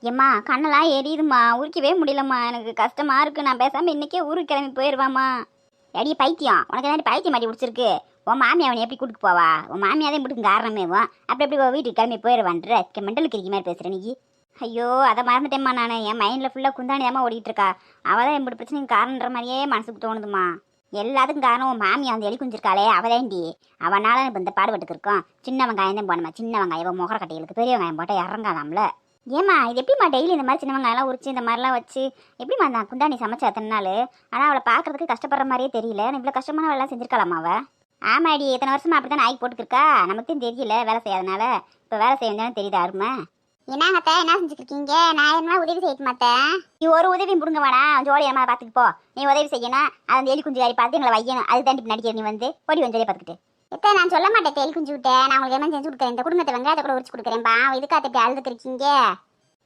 ஏம்மா கண்ணெல்லாம் எரியுதுமா, உரிக்கவே முடியலம்மா, எனக்கு கஷ்டமா இருக்கு. நான் பேசாம இன்னைக்கே ஊருக்கு கிளம்பி போயிடுவாம்மா. எடி பைத்தியம், உனக்கு ஏதாவது பைத்தியம் மாட்டி பிடிச்சிருக்கு? உன் மாமியா அவனை எப்படி கூட்டிட்டு போவா? உன் மாமியாதான் இப்படிக்கு காரணமேவும் அப்படி எப்படி வீட்டுக்கு கிளம்பி போயிடுவான்ற மெண்டல் கிரிக்கி மாதிரி பேசுற நீ. ஐயோ அதை மறந்துட்டேம்மா. நான் என் மைண்டில் ஃபுல்லாக குந்தாணியாமல் ஓடிட்டு இருக்கா. அவள் தான் இப்படி பிரச்சனைக்கு காரணன்ற மாதிரியே மனசுக்கு தோணுதுமா. எல்லாத்துக்கும் காரணம் உன் மாமியா வந்து எலி குஞ்சிருக்காளே அவதாண்டி. அவனால இப்போ இந்த பாடுபட்டுக்கு இருக்கோம். சின்ன வெங்காயம் தான் போனமா, சின்ன வெங்காயம் முகர கட்டைகளுக்கு பெரிய வெங்காயம் போட்டால் இறங்காதாம்ல. ஏம்மா இது எப்படிம்மா டெய்லி இந்த மாதிரி சின்ன வெங்காயம்லாம் உரிச்சு இந்த மாதிரிலாம் வச்சு எப்படிம்மா அந்த குந்தாணி சமைச்சா அத்தனை நாள்? ஆனால் அவளை பார்க்கறதுக்கு கஷ்டப்படுற மாதிரியே தெரியல. இவ்வளோ கஷ்டமான வேலை செஞ்சிருக்கலாமா அவள்? ஆமாடி, இத்தனை வருஷமா அப்படி தான் நாய்க்கு போட்டுக்கிருக்கா. நமக்கும் தெரியல வேலை செய்யாதனால. இப்போ வேலை செய்யணும்னு தெரியுது அருமை. என்னங்கத்த என்ன செஞ்சுருக்கீங்க? நான் என்ன உதவி செய்ய மாட்டேன். நீ ஒரு உதவி முடுங்க வேணா, ஜோடி அம்மா பார்த்துக்கு போ. நீ உதவி செய்யணும், அது அந்த எலி குஞ்சுகாரி பார்த்து எங்களை வையணும். அது தாண்டி நடிக்கிற நீ வந்து பொடி வஞ்சலியை பார்த்துக்கிட்டு. எத்த நான் சொல்ல மாட்டேன் தேல் குஞ்சு விட்டேன். நான் உங்களுக்கு என்ன செஞ்சு கொடுக்குறேன். இந்த குடும்பத்தை வெங்காயத்தை கூட உரிச்சு கொடுக்குறேன்பா. இதுக்காக எப்படி அழுதுக்கு?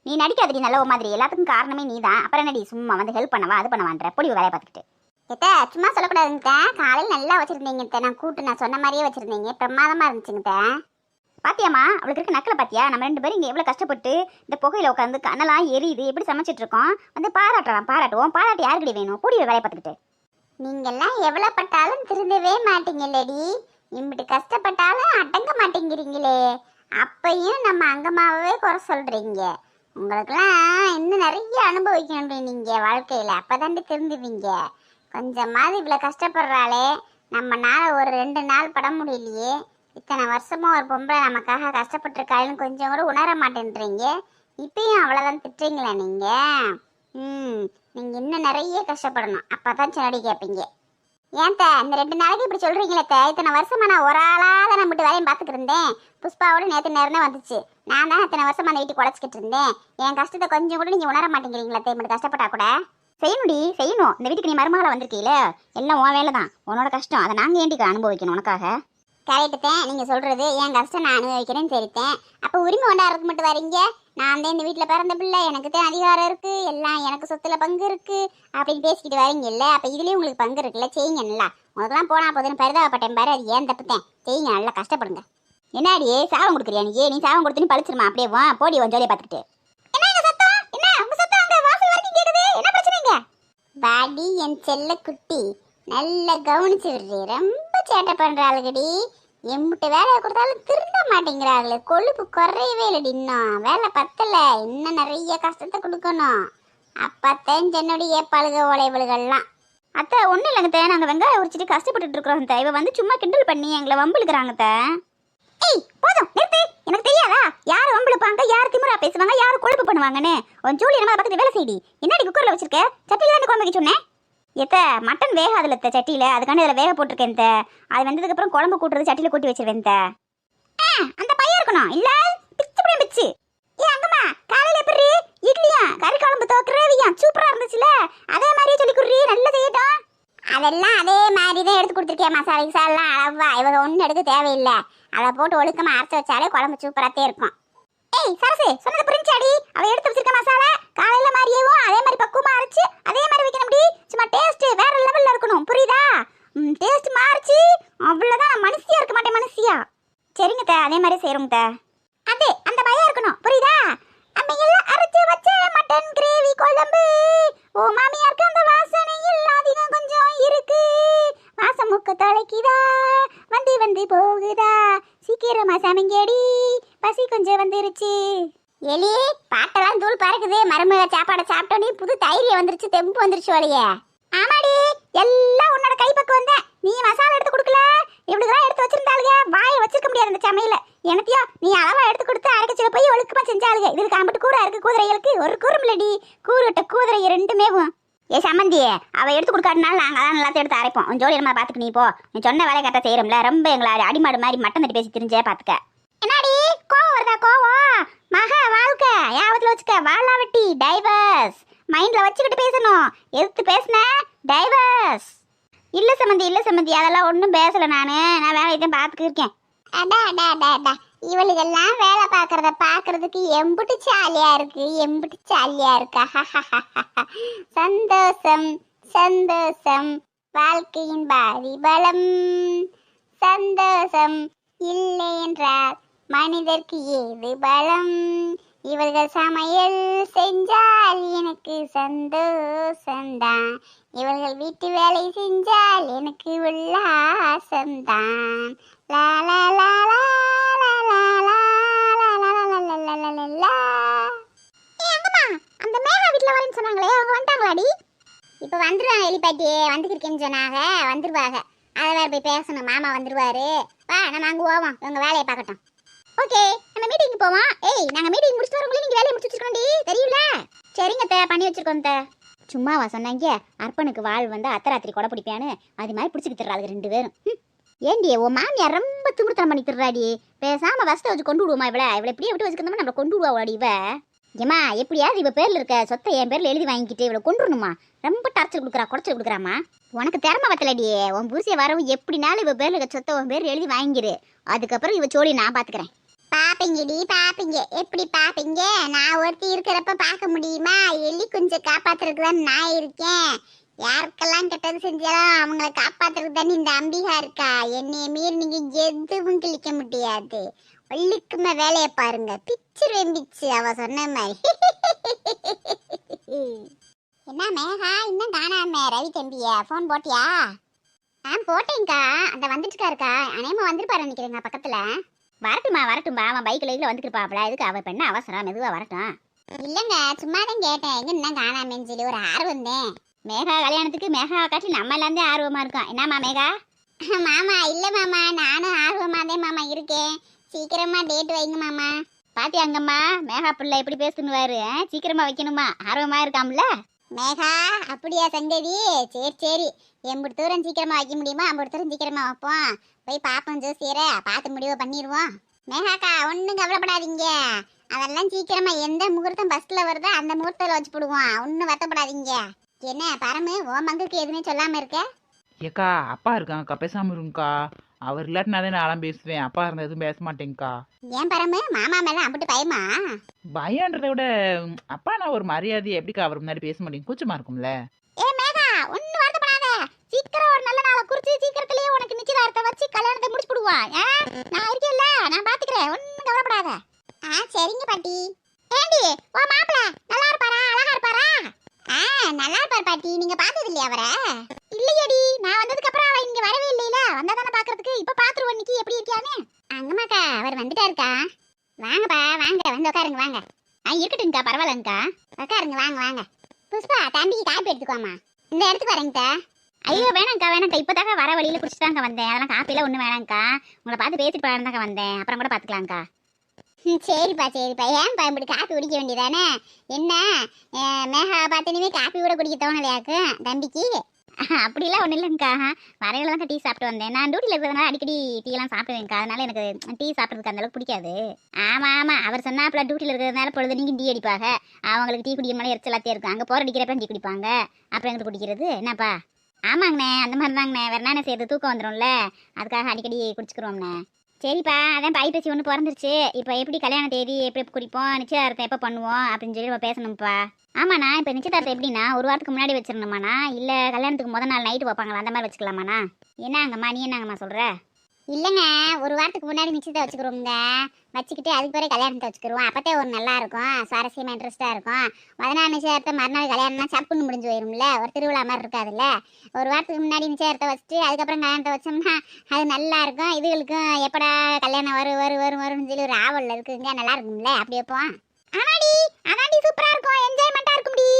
நீ நடிக்காதடி நல்ல மாதிரி. எல்லாத்துக்கும் காரணமே நீ தான். அப்புறம் என்னடி சும்மா வந்து ஹெல்ப் பண்ணவா அது பண்ணவான்ற பொடி வேலையை பார்த்துக்கிட்டு. எத்த சும்மா சொல்லக்கூடாதுங்க. காலையில் நல்லா வச்சிருந்தீங்க. நான் கூட்டு நான் சொன்ன மாதிரியே வச்சிருந்தீங்க. பிரமாதமா இருந்துச்சுங்க. பாத்தியாமா அவளுக்கு இருக்க நக்கலை பாத்தியா? நம்ம 2 பேரும் இங்கே எவ்வளோ கஷ்டப்பட்டு இந்த புகையில உட்காந்து கண்ணெல்லாம் எரியுது எப்படி சமைச்சிட்டு இருக்கோம். வந்து பாராட்டுவோம். பாராட்டு யாருக்கடி வேணும்? பொடி வேலையை பார்த்துக்கிட்டு. நீங்கெல்லாம் எவ்வளோ பட்டாலும் திருந்தவே மாட்டீங்கல்லடி. இப்படி கஷ்டப்பட்டாலும் அடங்க மாட்டேங்கிறீங்களே. அப்பையும் நம்ம அங்கம்மாவே குறை சொல்றீங்க. உங்களுக்குலாம் இன்னும் நிறைய அனுபவிக்கணும் நீங்க வாழ்க்கையில. அப்பதாண்டி திருந்துவீங்க. கொஞ்சமாவது இவ்வளோ கஷ்டப்படுறாளே, நம்மனால ஒரு 2 நாள் பட முடியலையே. இத்தனை வருஷமா ஒரு பொம்பளை நமக்காக கஷ்டப்பட்டுருக்காளுன்னு கொஞ்சம் கூட உணர மாட்டேன்றீங்க. இப்பயும் அவ்வளோதான் திட்டுறீங்களா நீங்க? நீங்க இன்னும் நிறைய கஷ்டப்படணும். அப்பதான் சொன்னடி கேட்பீங்க. ஏன்த்த இந்த 2 நாளைக்கு இப்படி சொல்றீங்களே? இத்தனை வருஷமா நான் ஒரு ஆளாக நான் மட்டும் வேலையும் பார்த்துக்கிட்டு இருந்தேன். புஷ்பாவோட நேற்று நேரம் தான் வந்துச்சு. நான் தான் இத்தனை வருஷமா அந்த வீட்டுக்கு உழைச்சிக்கிட்டு இருந்தேன். என் கஷ்டத்தை கொஞ்சம் கூட நீங்க உணர மாட்டேங்கிறீங்களா? இப்படி கஷ்டப்பட்டா கூட செய்யணும். இந்த வீட்டுக்கு நீ மருமகளை வந்திருக்கீல, எல்லாம் உன் வேலை தான். உன்னோட கஷ்டம் அதை நாங்கள் ஏண்டிக்கு அனுபவிக்கணும் உனக்காக. கரெக்டுத்தேன் நீங்க சொல்றது. என் கஷ்டம் நான் அனுபவிக்கிறேன்னு சரித்தேன். அப்போ உரிமை கொண்டாடுறதுக்கு மட்டும் வரீங்க. நான் தான் இந்த வீட்டில் பிறந்த பிள்ளை, எனக்கு தான் அதிகாரம் இருக்கு, எல்லாம் எனக்கு சொத்துல பங்கு இருக்கு அப்படின்னு பேசிக்கிட்டு வரீங்க இல்லை? அப்போ இதுலேயும் உங்களுக்கு பங்கு இருக்குல்ல, செய்யுங்க நல்லா. உங்களுக்குலாம் போனா போதுன்னு பரிதாபப்பட்டேன் பாரு. அது ஏன் தப்புத்தேன். செய்யுங்க நல்லா கஷ்டப்படுங்க. என்னாடியே சாவம் கொடுக்குறியா நீ? நீ சாவம் கொடுத்துன்னு பழிச்சிருமா அப்படியே வா போடி உன் ஜோலியை பார்த்துக்கிட்டு. பாடி என் செல்ல குட்டி நல்லா கவனிச்சு விடுறீ. ரொம்ப சேட்டை பண்றாளுகடி. எம்பிட்டு வேலை கொடுத்தாலும் திருந்த மாட்டேங்கிறாங்களே. கொழுப்பு குறையவே இல்லடி. இன்னும் வேலை பத்தல. இன்னும் நிறைய கஷ்டத்தை கொடுக்கணும். அப்பத்தான் என்னுடைய பழுக உழைவுகள்லாம். அத்தை ஒன்றும் இல்லைங்க. நாங்கள் வெங்காயம் உரிச்சிட்டு கஷ்டப்பட்டுட்டு இருக்கிறோம். இவ வந்து சும்மா கிண்டல் பண்ணி எங்களை வம்பிழுக்கிறாங்க. ஏய் போதும் நிறுத்து. எனக்கு தெரியாதா யார் வம்பிழுப்பாங்க, யார் திமுறா பேசுவாங்க, யார் கொழுப்பு பண்ணுவாங்கன்னு? உன் ஜோலி நம்ம பார்த்துட்டு வேலை செய்டி. என்னடி குக்கரில் வச்சிருக்க? சட்டியில் தான் குழம்பு வைக்க சொன்னேன். மட்டன் வேகாதுல சட்டியில், அதுக்காண்டி அதில் வேக போட்டிருக்கேன். அது வந்ததுக்கப்புறம் குழம்பு கூட்டுறது சட்டியில் கூட்டி வச்சிருவேன். அந்த பையன் இருக்கணும் இல்லை பிச்சு. ஏ அங்கம்மா காலையில் எப்படி இட்லியா கறி குழம்பு கிரேவியா சூப்பராக இருந்துச்சுல, அதே மாதிரியே சொல்லி கொடுறீ. நல்லா செய்யட்டும். அதெல்லாம் அதே மாதிரி தான் எடுத்து கொடுத்துருக்கேன். மசாலா கிசாலாம் அளவா இவங்க ஒன்றும் எடுக்க தேவையில்லை. அதை போட்டு ஒழுக்கமாக அரைச்சி வச்சாலே குழம்பு சூப்பராகத்தே இருக்கும். ஏய் சரசு சொன்னது புரிஞ்சாடி? அவ எடுத்து வச்சிருக்க மசாலா காலையில மாதிரியேவும் அதே மாதிரி பக்குவமா அரைச்சு அதே மாதிரி வைக்கணும்டி. சும்மா டேஸ்ட் வேற லெவல்ல இருக்கணும், புரியுதா? டேஸ்ட் மாறிச்சு அவ்வளவுதான். நான் மனுஷியா இருக்க மாட்டேன், மனுஷியா. சரிங்க அதே மாதிரி செய்யறோங்க. அதே அந்த பயம் இருக்கணும், புரியுதா? நம்ம எல்லாம் அரைச்சு வச்ச மட்டன் கிரேவி குழம்பு. ஓ மாமியாருக்கு அந்த வாசனை இல்லாதீங்க கொஞ்சம் இருக்கு. வாசம் மூக்க தொலைக்குதா, வந்து போகுதா, சீக்கிரமா சமைங்கடி, பசி கொஞ்சம் வந்துருச்சு. எலி பாட்டெல்லாம் தூள் பறக்குது. மருமக சாப்பாடை சாப்பிட்டோன்னே புது தைரியம் வந்துருச்சு, தெம்பு வந்துருச்சு வழியே. ஆமாடி எல்லாம் உன்னோட கைப்பக்கம் வந்தேன். நீ மசாலா எடுத்து கொடுக்கல, இப்படிதான் எடுத்து வச்சிருந்தாளுங்க. வாயை வச்சிருக்க முடியாது இந்த சமையல. எனத்தியோ நீ அளவா எடுத்து கொடுத்து அரைக்கச்சில போய் ஒழுக்கமா செஞ்சாளுங்க. இதுக்கு அம்பிட்டு கூறா இருக்கு குதிரைகளுக்கு. ஒரு கூறும் இல்லடி, கூறுட்ட கூதிரை 2மேவும். ஏ சம்மந்தியே அவ எடுத்து கொடுக்காட்டினால நாங்கள் தான் எல்லாத்தையும் எடுத்து அரைப்போம். உன் ஜோடி நம்ம பார்த்துக்கு நீ போ. நீ சொன்ன வேலை கரெக்டாக செய்யறோம்ல. ரொம்ப எங்களை அடிமாடு மாதிரி மட்டன் தட்டி பேசி தெரிஞ்சே பார்த்துக்க. என்னாடி கோவம் வருதா? கோவம் மக வாழ்க்கை யாபத்தில் வச்சுக்க. வாழாவட்டி டைவர்ஸ் மைண்ட்ல வச்சுக்கிட்டு பேசணும். எதிர்த்து பேசின டைவர்ஸ். இல்லை சம்மந்தி அதெல்லாம் ஒன்றும் பேசலை. நான் வேலையை தான் பார்த்துக்கிருக்கேன். அடா இவளுக்கெல்லாம் வேலை பார்க்கறதுக்கு எம்புட்டு ஜாலியா இருக்கு. சந்தோஷம் வாழ்க்கையின் பாதி பலம். சந்தோஷம் இல்லை என்றால் மனிதர்க்கு ஏது பலம். இவர்கள் சமையல் செஞ்சால் எனக்கு சந்தோஷம்தான், இவர்கள் வீட்டு வேலை செஞ்சால் எனக்கு உல்லாசம்தான். லா லா லா லா லா லா லா லா லா லா லா லா லா லா. ஏய் அங்கம்மா, அந்த மேகா வீட்ல வரேன்னு சொன்னாங்களே, அவங்க வந்துட்டாங்களாடி? இப்போ வந்துருவாங்க எலிப்பாட்டியே, வந்துருக்கேன்னு சொன்னாங்க, வந்துருவாங்க. அதை வேற போய் பேசணும், மாமா வந்துருவாரு. வா நம்ம அங்கே போவோம், இவங்க வேலையை பார்க்கட்டும். ஓகே, நம்ம மீட்டிங் போவோம். ஏய், நாங்கள் மீட்டிங் முடிச்சுட்டு வரவங்களே நீங்கள் வேலையை முடிச்சு வச்சிருக்கோண்டி, தெரியும்ல? சரிங்க தே, பண்ணி வச்சிருக்கோம் தே. சும்மாவா சொன்னாங்க அர்ப்பனுக்கு வாழ் வந்து அத்தராத்திரி கொடை பிடிப்பான்னு, அது மாதிரி பிடிச்சிக்கிட்டு தர்றாங்க 2 பேரும். ஏண்டி உன் மாமியார் ரொம்ப திமிர்த்தனம் பண்ணி தர்றாடி, பேசாம வசத்தை வச்சு கொண்டு விடுவோமா? இவளை இப்படியே விட்டு வச்சுக்கிறோம்னா நம்மளை கொண்டு விடுவாடி இவ. ஏமா எப்படியாவது இவ பேர்ல இருக்க சொத்தை என் பேர்ல எழுதி வாங்கிக்கிட்டு இவளை கொண்டுடணுமா? ரொம்ப டார்ச்சர் கொடுக்குறா, குடைச்சல் கொடுக்குறாமா. உனக்கு திறமை பத்தலடி, உன் புருஷிய வரவும் எப்படினாலும் இவ பேர்ல இருக்க சொத்தை உன் பேர்ல எழுதி வாங்கிரு, அதுக்கப்புறம் இவ சோழி நான் பாத்துக்கிறேன். பாப்பீங்கடி பாப்பீங்க, எப்படி பாப்பீங்க? நான் ஒருத்தி இருக்கிறப்ப பார்க்க முடியுமா? எலி கொஞ்சம் காப்பாத்துறதுக்கு தான் நான் இருக்கேன். யாருக்கெல்லாம் கெட்டது செஞ்சாலும் அவங்கள காப்பாத்துறதுக்கு தானே இந்த அம்பிகா இருக்கா. என்னைய மீறி நீங்க எதுவும் கிழிக்க முடியாது. வள்ளிக்குமே வேலையை பாருங்க, பிச்சு வெம்பிச்சு அவ சொன்ன மாதிரி. என்ன மேகா இன்னும் காணாம? ரவி தம்பிய போன் போட்டியா? போட்டேங்க்கா, அந்த வந்துட்டுருக்காருக்கா, அநேகமா வந்துருப்பாரு நினைக்கிறேங்க பக்கத்துல. வரட்டுமா வரட்டும்பா, அவன் பைக்கில் வந்துருப்பாப்ல, இதுக்கு அவ பெண்ண அவசரம், மெதுவா வரட்டும். இல்லைங்க சும்மா தான் கேட்டேன், எங்க இன்னும் காணாமேன்னு சொல்லி ஒரு ஆர்வம் தான். மேகா கல்யாணத்துக்கு மேகா காட்டி நம்ம எல்லாம் தான் ஆர்வமா இருக்கோம். என்னம்மா மேகா? மாமா இல்ல மாமா, நானும் ஆர்வமா தான் மாமா இருக்கேன். சீக்கிரமா டேட் வைங்க மாமா. பாத்தியாங்கம்மா மேகா பிள்ளை எப்படி பேசுனுவாரு, சீக்கிரமா வைக்கணுமா, ஆர்வமா இருக்காம்ல. மேகா அப்படியா சங்கதி? சரி சரி, எம்பது தூரம் சீக்கிரமா வைக்க முடியுமா அம்பது தூரம் சீக்கிரமா வைப்போம். போய் பாப்போம் ஜோசியரை பார்த்து முடிவு பண்ணிடுவோம். மேகாக்கா ஒன்றும் கவலைப்படாதீங்க, அதெல்லாம் சீக்கிரமா எந்த முகூர்த்தம் பஸ்ல வருதோ அந்த முகூர்த்தத்தில் வச்சு போடுவோம், ஒன்றும் வருத்தப்படாதீங்க. என்ன பரமு ஓ மங்குக்கு எதுவுமே சொல்லாம இருக்க? ஏக்கா அப்பா இருக்காங்கக்கா, பேசாம இருங்கக்கா. அவர் இல்லாட்டினா தான் நான் பேசுவேன், அப்பா இருந்தால் எதுவும் பேச மாட்டேங்க்கா. ஏன் பரமு மாமா மேல அப்படி பயமா? பயன்றதை விட அப்பா நான் ஒரு மரியாதை எப்படிக்கா அவர் முன்னாடி பேச மாட்டேங்க, கூச்சமா இருக்கும்ல. ஏ மேகா ஒன்றும் வருத்தப்படாத, சீக்கிரம் ஒரு நல்ல நாளை குறிச்சு சீக்கிரத்திலேயே உனக்கு நிச்சயதார்த்தம் வச்சு கல்யாணத்தை முடிச்சு போடுவான். நான் இருக்கேன்ல, நான் பாத்துக்கிறேன், ஒன்றும் கவலைப்படாத. சரிங்க பாட்டி. ஏண்டி ஓ மாப்பிள்ள நல்லா இருப்பாரா, அழகா இருப்பாரா? நல்லா இருப்பார் பாட்டி, நீங்க பார்த்தது இல்லையா அவரை? இல்லையடி, நான் வந்ததுக்கு அப்புறம் அவ இங்க வரவே இல்லையில, வந்தா தானே பாக்குறதுக்கு. இப்ப பாத்துருவோம் இன்னைக்கு எப்படி இருக்கானே. அங்கம்மாக்கா அவர் வந்துட்டாருக்கா. வாங்கப்பா வாங்க, வந்து உட்காருங்க வாங்க. இருக்கட்டும்க்கா பரவாயில்லங்கக்கா, உட்காருங்க வாங்க வாங்க. புஷ்பா தம்பிக்கு காப்பி எடுத்துக்கோமா. இந்த இடத்துக்கு வரேங்கக்கா. ஐயோ வேணாங்க்கா வேணாங்க்கா, இப்போதாக்கா வர வழியில குடிச்சுட்டு தாங்க வந்தேன், அதெல்லாம் காப்பிலாம் ஒன்றும் வேணாங்க்கா, உங்களை பார்த்து பேசிட்டு போலான்னு வந்தேன், அப்புறம் கூட பார்த்துக்கலாங்க்கா. சரிப்பா சரிப்பா, ஏன்பா இப்படி காப்பி குடிக்க வேண்டியதானே? என்ன மேகா பார்த்துனுமே காப்பி கூட குடிக்க தோணலையாக்கு தம்பிக்கு? அப்படிலாம் ஒன்றும் இல்லைங்க்கா, வரையில தான் டீ சாப்பிட்டு வந்தேன். நான் டியூட்டியில் இருக்கிறதுனால அடிக்கடி டீ எல்லாம் சாப்பிடுவேங்க்கா, அதனால எனக்கு டீ சாப்பிட்றதுக்கு அந்தளவுக்கு பிடிக்காது. ஆமாம் ஆமாம், அவர் சொன்னாப்புல டியூட்டியில் இருக்கிறதுனால பொழுது நீங்கள் டீ அடிப்பாங்க, அவங்களுக்கு டீ குடிக்க மேலே எரிச்சலாத்தே இருக்கும், அங்கே போகிற அடிக்கிறப்ப டீ குடிப்பாங்க, அப்புறம் எங்களுக்கு குடிக்கிறது என்னப்பா? ஆமாங்கண்ணே, அந்த மாதிரி தாங்கண்ணே, வேறு என்ன செய்யுது, தூக்கம் வந்துடும்ல, அதுக்காக அடிக்கடி குடிச்சுக்கிறோம்ண்ணே. சரிப்பா, அதான் பைப்பேசி ஒன்று பிறந்துருச்சு, இப்போ எப்படி கல்யாண தேதி எப்படி குடிப்போம், நிச்சயதார்த்தம் எப்போ பண்ணுவோம் அப்படின்னு சொல்லி நம்ம பேசணும்ப்பா. ஆமாண்ணா, இப்போ நிச்சயதார்த்தம் எப்படின்னா ஒரு வாரத்துக்கு முன்னாடி வச்சிடணுமாண்ணா, இல்லை கல்யாணத்துக்கு முதல் நாள் நைட்டு வைப்பாங்களா, அந்த மாதிரி வச்சுக்கலாமாண்ணா? என்னங்கம்மா நீ என்னங்கம்மா சொல்கிற? இல்லைங்க, ஒரு வாரத்துக்கு முன்னாடி நிச்சயத்தை வச்சுக்கிறோங்க, வச்சுக்கிட்டு அதுக்கு பிறகு கல்யாணத்தை வச்சுக்கிடுவோம், அப்போத்தே ஒரு நல்லா இருக்கும், சுவாரஸ்யமாக இன்ட்ரெஸ்ட்டாக இருக்கும். முதல் நிச்சயத்தை மறுநாள் கல்யாணம்னா சப்புன்னு முடிஞ்சு போயிரும்ல, ஒரு திருவிழா மாதிரி இருக்காதுல்ல. ஒரு வாரத்துக்கு முன்னாடி நிச்சயத்தை வச்சுட்டு அதுக்கப்புறம் கல்யாணத்தை வச்சோம்னா அது நல்லா இருக்கும், இதுகளுக்கும் எப்படா கல்யாணம் வரும்னு சொல்லி ஒரு ஆவலில் இருக்குங்க, நல்லா இருக்கும்ல, அப்படி வைப்போம். அதாண்டி சூப்பராக இருக்கும், என்ஜாய்மெண்ட்டாக இருக்கும்டி.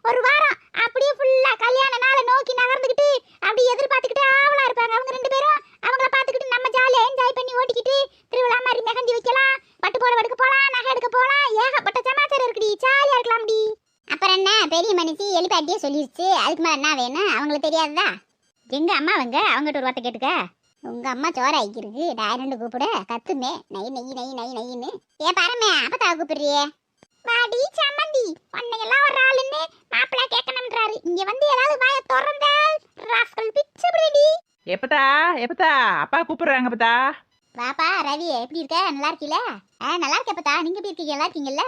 ஒரு வாரம் அப்படியே ஃபுல்லாக கல்யாண நாளை நோக்கி நகர்ந்துக்கிட்டு அப்படி எதிர்பார்த்துக்கிட்டு ஆவலாக இருப்பாங்க அவங்க 2 பேரும். அவங்கள பார்த்துக்கிட்டு நம்ம ஜாலியாக என்ஜாய் பண்ணி ஓட்டிக்கிட்டு திருவிழா மாதிரி மெஹந்தி வைக்கலாம், பட்டு புடவை எடுக்க போகலாம், நகை எடுக்க போகலாம், ஏகப்பட்ட சமாச்சாரம் இருக்குடி, ஜாலியாக இருக்கலாம்டி. அப்புறம் என்ன பெரிய மனுஷி எலிப்பாட்டியே சொல்லிடுச்சு, அதுக்கு மேலே என்ன வேணும், அவங்களுக்கு தெரியாதுதா? எங்கள் அம்மா அவங்ககிட்ட ஒரு வார்த்தை கேட்டுக்க. உங்கள் அம்மா சோற ஆக்கிருக்கு, டாயிரண்டு கூப்பிட கத்துமே நெய் நெய் நெய் நெய் நெய்ன்னு. ஏன் பாருமே அப்பத்தா கூப்பிடுறியே? வாடி சம்மந்தி, உன்னையெல்லாம் ஒரு ஆளுன்னு மாப்பிள்ளை கேட்கணும்ன்றாரு, இங்க வந்து ஏதாவது வாய திறந்தால் ராஸ்கல் பிச்சு விடுடி. எப்பத்தா அப்பா கூப்பிடுறாங்க பத்தா. வாப்பா ரவி, எப்படி இருக்க, நல்லா இருக்கீல? நல்லா இருக்கேப்பா, நீங்க எப்படி இருக்கீங்க, நல்லா இருக்கீங்கல்ல?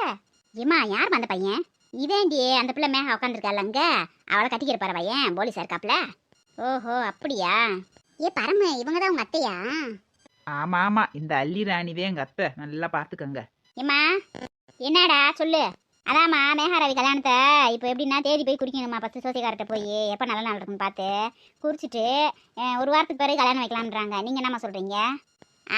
ஏமா யார் அந்த பையன்? இதேண்டி அந்த பிள்ளை மேக உட்காந்துருக்காள் அங்க, அவளை கட்டிக்கிற பையன் போலீஸா இருக்காப்ல. ஓஹோ அப்படியா? ஏ பரம இவங்க தான் உங்க அத்தையா? ஆமா ஆமா, இந்த அள்ளி ராணிதே எங்க அத்தை, நல்லா பாத்துக்கங்க. ஏமா என்னடா சொல்லு. அதாம்மா மேகாரவி கல்யாணத்தை இப்போ எப்படின்னா தேதி போய் குறிக்கணுமா, ஃபஸ்ட்டு சோசியக்கார்ட்ட போய் எப்போ நல்ல நாள் இருக்குன்னு பார்த்து குறிச்சிட்டு ஒரு வாரத்துக்கு பிறகு கல்யாணம் வைக்கலான்றாங்க. நீங்கள் என்னம்மா சொல்கிறீங்க?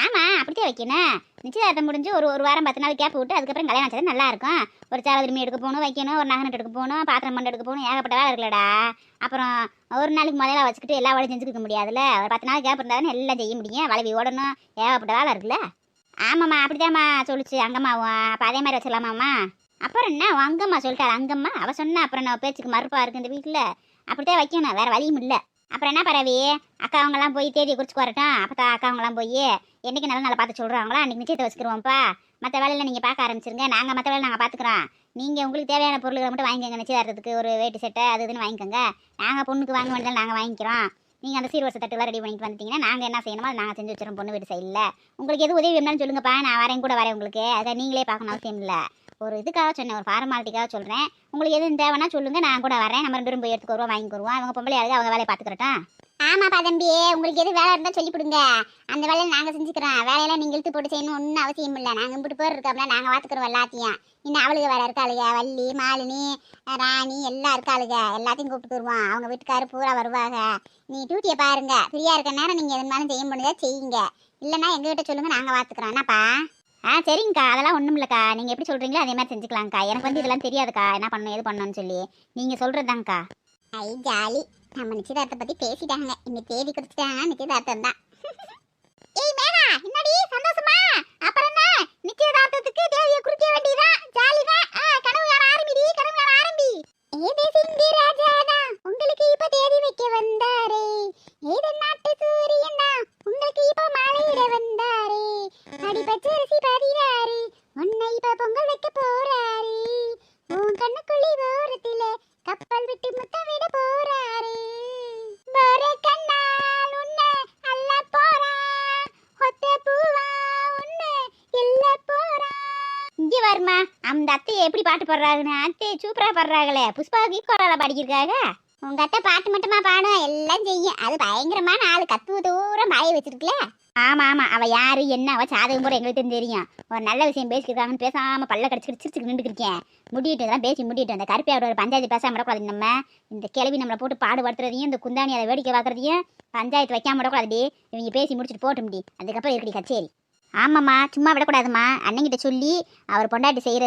ஆமாம், அப்படித்தான் வைக்கணும். நிச்சயதார்த்தம் முடிஞ்சு ஒரு வாரம் 10 நாள் கேப் விட்டு அதுக்கப்புறம் கல்யாணம் வச்சது நல்லா இருக்கும். ஒரு சேலை திரும்பி எடுக்க போகணும், வைக்கணும், ஒரு நகை நட்டு எடுக்க போகணும், பாத்திரம் பண்ண எடுக்க போகணும், ஏகப்பட்ட வேலை இருக்குல்லடா. அப்புறம் ஒரு நாளைக்கு முதல்ல வச்சுக்கிட்டு எல்லா வேலையும் செஞ்சுக்க முடியாதுல்ல. ஒரு 10 நாள் கேப் இருந்தாலும் எல்லாம் செய்ய முடியும். வளைவி ஓடணும், ஏகப்பட்ட வேலை இருக்குல்ல. ஆமாம்மா, அப்படித்தாம்மா சொல்லிச்சு அங்கம்மாவும். அப்போ அதே மாதிரி வச்சிடலாமாம்மா? அப்புறம் என்ன உன் அங்கம்மா சொல்லிட்டாள். அங்கம்மா அவள் சொன்னா அப்புறம் நான் பேச்சுக்கு மறுப்பா இருக்கு இந்த வீட்டில். அப்படித்தான் வைக்கணும், வேறு வழியும் இல்லை. அப்புறம் என்ன பரவி, அக்கா அவங்கெல்லாம் போய் தேதியை குறிச்சு வரட்டும். அப்போ அக்கா அவங்கெல்லாம் போய் என்றைக்கு நல்ல நாளை பார்த்து சொல்கிறாங்களோ அன்றைக்கி நிச்சயத்தை வச்சுக்கிருவோம்ப்பா. மற்ற வேலையில் நீங்கள் பார்க்க ஆரம்பிச்சிருங்க, நாங்கள் மற்ற வேலை நாங்கள் பார்த்துக்குறோம். நீங்கள் உங்களுக்கு தேவையான பொருள்களை மட்டும் வாங்கிக்கோங்க. நிச்சயதார்த்தத்துக்கு ஒரு வேட்டி சட்டை அது இதுன்னு வாங்கிக்கோங்க. நாங்கள் பொண்ணுக்கு வாங்க வேண்டியதால் நாங்கள் வாங்கிக்கிறோம். நீங்கள் அந்த சீர்வரிசை தட்டுலாம் ரெடி பண்ணிட்டு வந்துட்டீங்கன்னா நாங்கள் என்ன செய்யணுமோ அதை நாங்கள் செஞ்சு வச்சிடறோம் பொண்ணு வீட்டு சைடில். உங்களுக்கு எது உதவி வேணும்னு சொல்லுங்கப்பா, நான் வரேன் கூட வரேன். உங்களுக்கு அதை நீங்களே பார்க்கணும் அவசியம் இல்லை. ஒரு இதுக்காக சொன்னேன், ஒரு ஃபார்மாலிட்டிக்காக சொல்கிறேன். உங்களுக்கு எதுவும் தேவைன்னா சொல்லுங்கள், நான் கூட வரேன். நம்ம 2 பேரும் போய் எடுத்துக்கு வருவோம், வாங்கிக்குருவோம். அவங்க பொம்பளை ஆளுங்க அவங்க வேலையை பார்த்துக்கிறட்டும். ஆமாப்பா தம்பி, உங்களுக்கு எது வேலை இருந்தால் சொல்லி கொடுங்க, அந்த வேலையை நாங்கள் செஞ்சுக்கிறோம். வேலையெல்லாம் நீங்கள் இழுத்து போட்டு செய்யணும் ஒன்றும் அவசியம் இல்லை. நாங்கள் இப்படி பேர் இருக்கோம்ல, நாங்கள் பார்த்துக்குறோம் எல்லாத்தையும். இன்னும் அவளுக்கு வேலை இருக்காளுங்க, வள்ளி மாலினி ராணி எல்லாம் இருக்காளுங்க. எல்லாத்தையும் கூப்பிட்டுக்குருவோம். அவங்க வீட்டுக்காரு பூரா வருவாங்க. நீ டியூட்டியை பாருங்க, ஃப்ரீயாக இருக்க நேரம் நீங்கள் எதுனாலும் செய்ய முடிஞ்சா செய்யுங்க. இல்லைன்னா எங்ககிட்ட சொல்லுங்கள், நாங்கள் பார்த்துக்குறோம். என்னப்பா? சரிங்கக்கா, அதெல்லாம் ஒன்றும் இல்லைக்கா. நீங்கள் எப்படி சொல்கிறீங்களோ அதே மாதிரி செஞ்சுக்கலாங்க்கா. எனக்கு இதெல்லாம் தெரியாதுக்கா, என்ன பண்ணணும் எது பண்ணணும்னு சொல்லி. நீங்கள் சொல்கிறதாங்க்கா. ஐ ஜாலி, நம்ம நிச்சயதார்த்தத்தை பற்றி பேசிட்டாங்க. இன்னைக்கு தேதி குறிச்சிட்டாங்கன்னா நிச்சயதார்த்தம் தான். ஏய் மேகா, என்னடி சந்தோஷமா? அப்புறம் என்ன, நிச்சயதார்த்தத்துக்கு தேதியை குறிக்க வேண்டியதான். ஜாலிதான். கனவு காண ஆரம்பிடி, கனவு காண ஆரம்பி. ஏதே சிந்தி ராஜாதா உங்களுக்கு இப்ப தேதி வைக்க வந்தாரே, ஏத நாட்டு சூரியனா உங்களுக்கு இப்ப மாலையிட வந்தாரே, அடி பச்சரிசி பதினாறு உன்னை இப்ப பொங்கல் வைக்க போறாரு, உன் கண்ணுக்குள்ளி ஓரத்தில கப்பல் விட்டு முத்தம் விட போறாரு, போற கண்ணால் உன்னை அல்ல போறா, ஒத்த பூவா உன்னை இல்ல போறா. இங்கே வருமா, அந்த அத்தையை எப்படி பாட்டு பாடுறாங்கன்னு. அத்தையை சூப்பராக பாடுறாங்களே, புஷ்பாவுக்கு ஈக்குவலாக பாடிக்கிருக்காங்க. உங்க அத்தை பாட்டு மட்டுமா பாடும், எல்லாம் செய்யும். அது பயங்கரமான ஆளு, கத்துவ தூரம் பாய வச்சிருக்குல. ஆமாம் ஆமாம், அவள் யார் என்ன அவள் சாதகம் போட எங்களுக்கு தெரியும். ஒரு நல்ல விஷயம் பேசிக்கிருக்காங்கன்னு பேசாமல் பல்ல கடிச்சிட்டு சிரிச்சுக்கு நின்றுக்கிருக்கேன். முடிட்டு இதெல்லாம் பேசி முடிட்டு அந்த கருப்பையோட ஒரு பஞ்சாயத்து பேசாமல் விடக்கூடாது. நம்ம இந்த கிளவி நம்மளை போட்டு பாடுபடுத்துறதையும் இந்த குந்தாணி அதை வேடிக்கை பார்க்குறதையும் பஞ்சாயத்து வைக்காம விடக்கூடாது. இவங்க பேசி முடிச்சுட்டு போட்டு முடி, அதுக்கப்புறம் இருக்கடி கச்சேரி. ஆமாம்மா, சும்மா விடக்கூடாதுமா. அண்ணங்கிட்ட சொல்லி அவர் பொண்டாட்டி செய்கிற